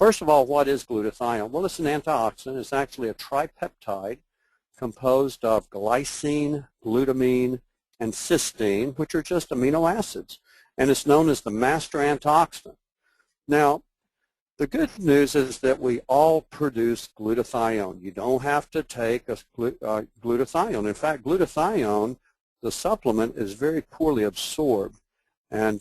First of all, what is glutathione? Well, it's an antioxidant. It's actually a tri-peptide composed of glycine, glutamine, and cysteine, which are just amino acids. And it's known as the master antioxidant. Now, the good news is that we all produce glutathione. You don't have to take a glutathione. In fact, glutathione, the supplement, is very poorly absorbed. And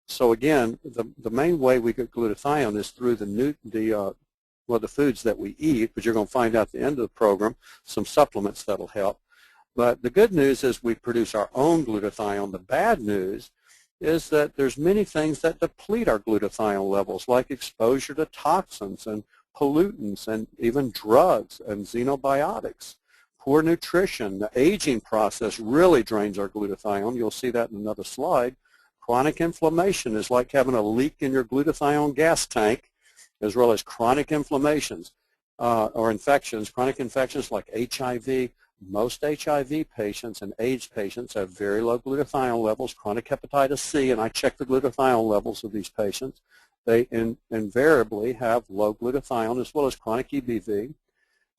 so again, the main way we get glutathione is through the foods that we eat, but you're going to find out at the end of the program some supplements that'll help. But the good news is we produce our own glutathione. The bad news is that there's many things that deplete our glutathione levels, like exposure to toxins and pollutants and even drugs and xenobiotics. Poor nutrition, the aging process really drains our glutathione. You'll see that in another slide. Chronic inflammation is like having a leak in your glutathione gas tank, as well as chronic inflammations or infections. Chronic infections like HIV. Most HIV patients and AIDS patients have very low glutathione levels, chronic hepatitis C, and I check the glutathione levels of these patients. They invariably have low glutathione, as well as chronic EBV,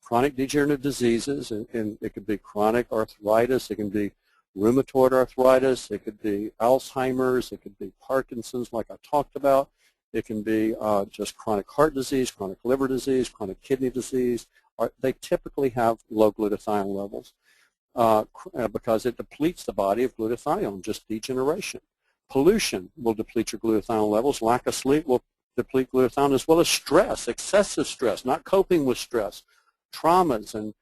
chronic degenerative diseases, and it could be chronic arthritis, it can be rheumatoid arthritis, it could be Alzheimer's, it could be Parkinson's like I talked about, it can be just chronic heart disease, chronic liver disease, chronic kidney disease. They typically have low glutathione levels because it depletes the body of glutathione, just degeneration. Pollution will deplete your glutathione levels. Lack of sleep will deplete glutathione, as well as stress, excessive stress, not coping with stress, traumas and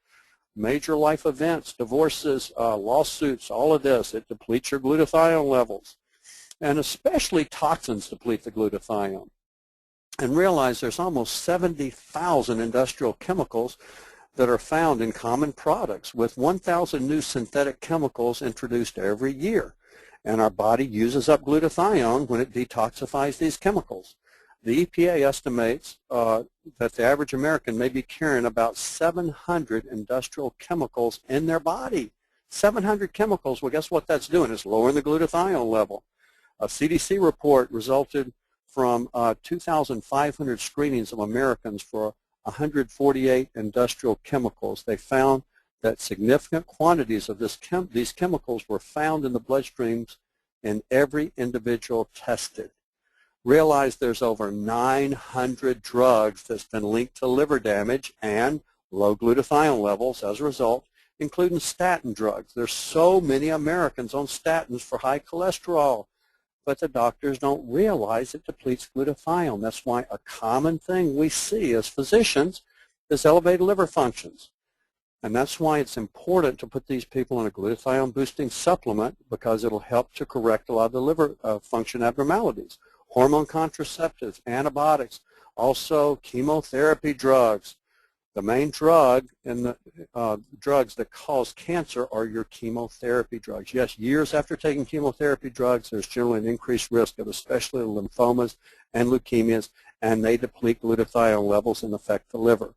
major life events, divorces, lawsuits, all of this. It depletes your glutathione levels. And especially toxins deplete the glutathione. And realize there's almost 70,000 industrial chemicals that are found in common products, with 1,000 new synthetic chemicals introduced every year. And our body uses up glutathione when it detoxifies these chemicals. The EPA estimates that the average American may be carrying about 700 industrial chemicals in their body. 700 chemicals. Well, guess what that's doing? It's lowering the glutathione level. A CDC report resulted from 2,500 screenings of Americans for 148 industrial chemicals. They found that significant quantities of these chemicals were found in the bloodstreams in every individual tested. Realize there's over 900 drugs that's been linked to liver damage and low glutathione levels as a result, including statin drugs. There's so many Americans on statins for high cholesterol, but the doctors don't realize it depletes glutathione. That's why a common thing we see as physicians is elevated liver functions. And that's why it's important to put these people on a glutathione boosting supplement, because it'll help to correct a lot of the liver function abnormalities. Hormone contraceptives, antibiotics, also chemotherapy drugs. The main drug and the drugs that cause cancer are your chemotherapy drugs. Yes, years after taking chemotherapy drugs, there's generally an increased risk of especially lymphomas and leukemias, and they deplete glutathione levels and affect the liver.